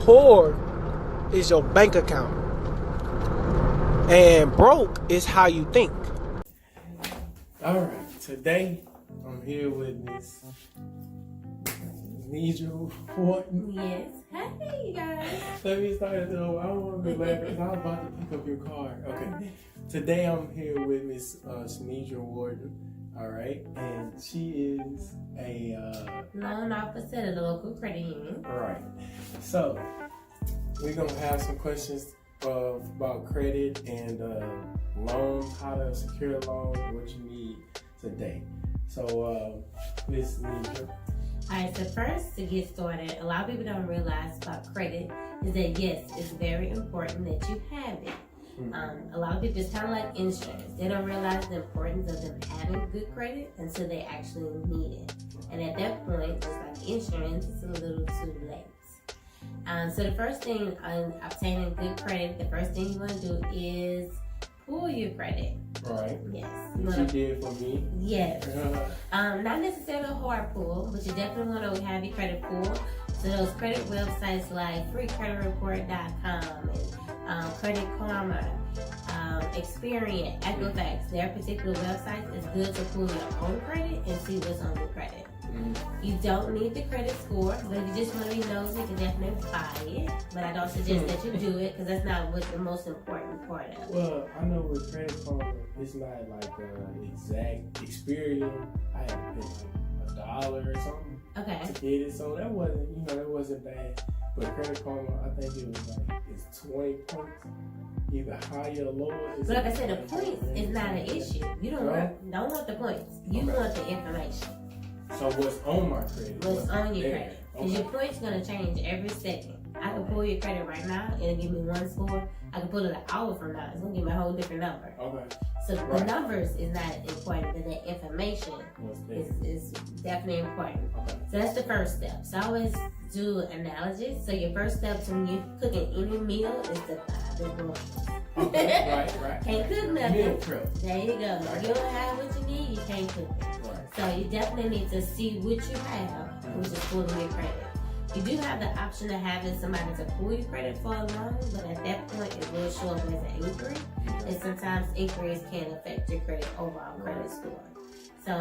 poor is your bank account, and broke is how you think. All right, today I'm here with Miss Whorton. Yes. Hey, you guys. Let me start though. I don't want to be laughing because I was about to pick up your card. Okay. Today I'm here with Miss Whorton. All right, and she is a loan officer at the local credit union. all right. So we're gonna have some questions about credit and loans, how to secure a loan, what you need today. So Miss Nisha. Alright, so first, to get started, a lot of people don't realize about credit is that yes, it's very important that you have it. A lot of people, it's kind of like insurance. They don't realize the importance of them having good credit until they actually need it. And at that point, just like insurance, it's a little too late. So the first thing on obtaining good credit, the first thing you want to do is pull your credit. Right. Yes. Which you did for me. Yes. Not necessarily a hard pull, but you definitely want to have your credit pulled. So those credit websites like freecreditreport.com and Credit Karma, Experian, Equifax, their particular websites, it's good to pull your own credit and see what's on your credit. You don't need the credit score, but if you just want to be nosy, you can definitely buy it. But I don't suggest that you do it because that's not what the most important part of it. Well, I know with Credit Karma, it's not like exact Experian. I had to pay like $1 or something to get it, so that wasn't bad. But Credit Karma, I think it was like it's 20 points, either higher or lower. But like I said, the points is not an issue. You don't want the points. You want the information. So what's on my credit? What's on your credit? Because your points gonna change every second. I can pull your credit right now and it'll give me one score. I can pull it an hour from now. It's gonna give me a whole different number. Okay. So the numbers is not important, but the information is definitely important. Okay. So that's the first step. So I always do analogies. So your first step to when you're cooking any meal is to buy the groceries. Okay. Right. Can't cook nothing. Meal prep. There you go. If you don't have what you need, you can't cook it. Right. So you definitely need to see what you have, which is pulling your credit. You do have the option of having somebody to pull your credit for a loan, but at that point it will show up as an inquiry. And sometimes inquiries can affect your credit overall credit score. So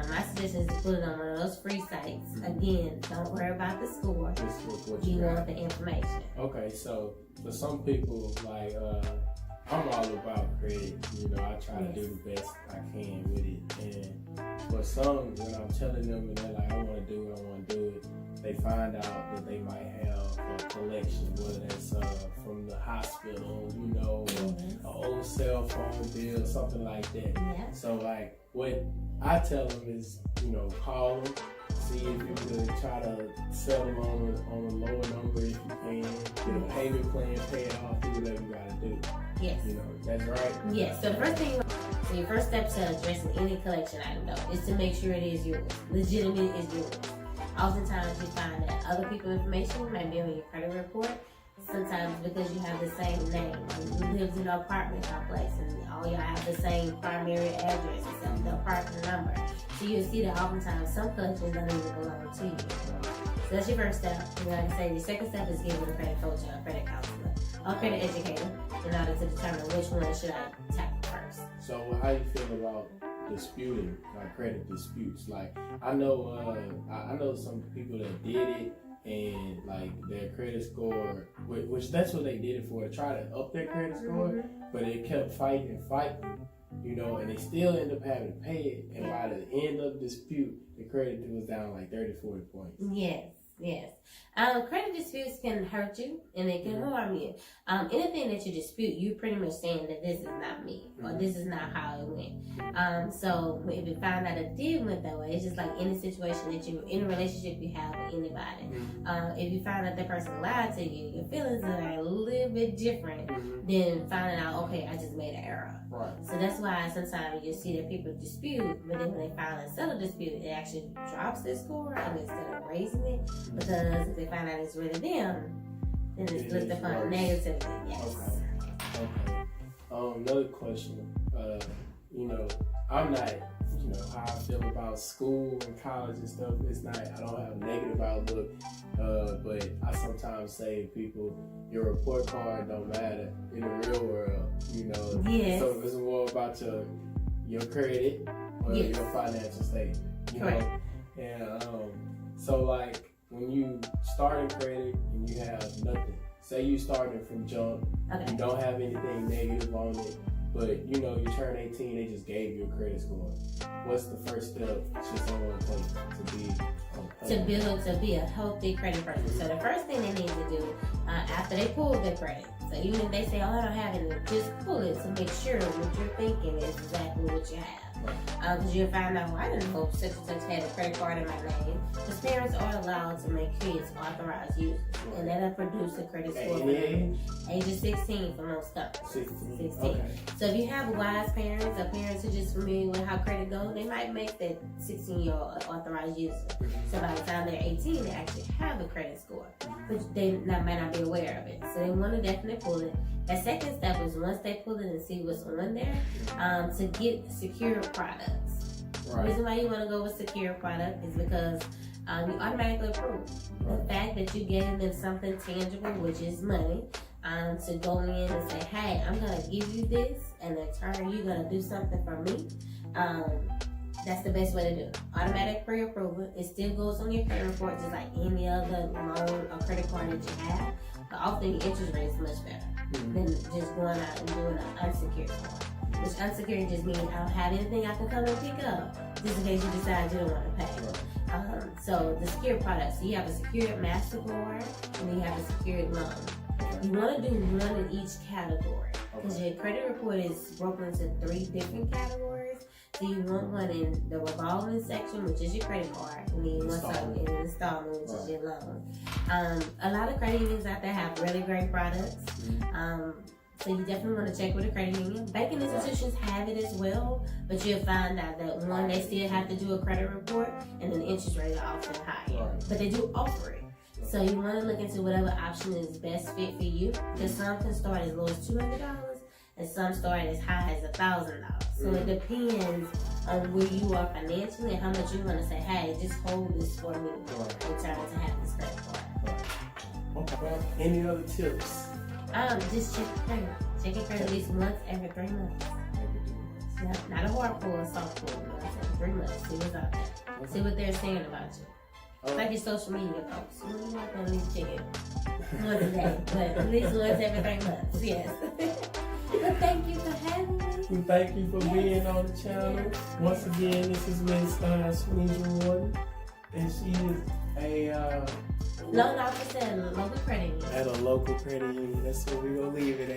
my suggestion is to put it on one of those free sites. Again, don't worry about the score. You want the information. Okay, so for some people, like I'm all about credit. I try to do the best I can with it. And for some, when I'm telling them and they're like, I want to do it, they find out that they might have a collection, whether that's from the hospital, an old cell phone bill, something like that. Yeah. So like what I tell them is, call them, see if you could try to settle on a lower number if you can, get a payment plan, pay it off, do whatever you gotta do. Yes. That's right? Yes. So the first thing, your first step to addressing any collection item though is to make sure it is yours. Legitimate is yours. Oftentimes you find that other people's information might be on your credit report. Sometimes because you have the same name, you live in an apartment complex and all y'all have the same primary address and the apartment number. So you'll see that oftentimes some collections don't even belong to you. So that's your first step. And like I say, your second step is getting with a credit coach or a credit counselor or a credit educator in order to determine which one should I tackle first. So how you feel about disputing, like credit disputes? Like I know some people that did it and like their credit score, which that's what they did it for, to try to up their credit score, but they kept fighting, and they still end up having to pay it, and by the end of the dispute, the credit was down like 30, 40 points. Yes. Credit disputes can hurt you and they can harm you. Anything that you dispute, you're pretty much saying that this is not me or this is not how it went. So if you find out it did went that way, it's just like any situation that you, in a relationship you have with anybody. If you find out that person lied to you, your feelings are a little bit different than finding out, okay, I just made an error. Right. So that's why sometimes you see that people dispute, but then when they finally settle dispute, it actually drops their score instead of raising it. Because if they find out it's really them, then it's looked upon negatively. Yes. Okay. Another question. you know, I'm not, you know, how I feel about school and college and stuff. It's not, I don't have a negative outlook, but I sometimes say to people, your report card don't matter in the real world, you know. Yes. So it's more about your credit or Yes. your financial statement, you Correct. know. And so like when you start in credit and you have nothing, say you started from jump, Okay. you don't have anything negative on it, but you know you turn 18, they just gave you a credit score. What's the first step should someone take To be a healthy credit person? So the first thing they need to do after they pull their credit, so even if they say, "Oh, I don't have it," just pull it to make sure what you're thinking is exactly what you have. Because you'll find out, well, I didn't know such and such had a credit card in my name. Because parents are allowed to make kids authorized users, and that'll produce a credit score for them. Age of 16 for most companies. 16. Okay. So if you have wise parents or parents who are just familiar with how credit goes, they might make that 16-year-old authorized user. So by the time they're 18, they actually have a credit score, but they might not be aware of it. So they want to definitely pull it. That second step is once they pull it and see what's on there, to get secure products. The reason why you want to go with secure product is because you automatically approve. The fact that you gave them something tangible, which is money, to go in and say, hey, I'm going to give you this, and in turn you're going to do something for me. That's the best way to do it. Automatic pre-approval. It still goes on your credit report just like any other loan or credit card that you have. But often the interest rate is much better than just going out and doing an unsecured one. Which unsecured just means I don't have anything I can come and pick up just in case you decide you don't want to pay. So the secured products, so you have a secured MasterCard and then you have a secured loan. You want to do one in each category because your credit report is broken into 3 different categories. So you want one in the revolving section, which is your credit card, and then you want something in the installment, which is your loan. A lot of credit unions out there have really great products. So you definitely want to check with a credit union. Banking institutions have it as well, but you'll find out that one, they still have to do a credit report, and then the interest rate are often higher. But they do offer it. So you want to look into whatever option is best fit for you, because some can start as low as $200, and some start as high as $1,000. So it depends on where you are financially and how much you want to say, hey, just hold this for me in turn to have this credit card. Well, any other tips? Just check your credit. Check your credit at least once every 3 months. Yeah, not a hard pull or soft pull. Once every 3 months. See what's out there. See what they're saying about you. It's like your social media posts. You're not going to leave chicken once a day, but at least once every 3 months. Yes. But thank you for having me. Thank you for being on the channel. Once again, this is Ms. Whorton, and she is a loan officer at a local credit union. At a local credit union. That's where we're going to leave it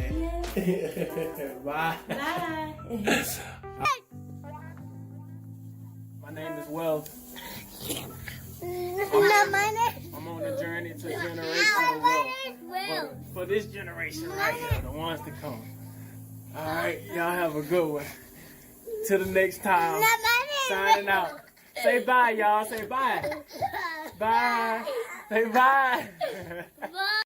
at. Bye. Bye. My name is Wealth. I'm on a journey to generational wealth. For this generation right here, the ones to come. Alright, y'all have a good one. Till the next time. Signing out. Say bye, y'all. Say bye. Bye. Say bye.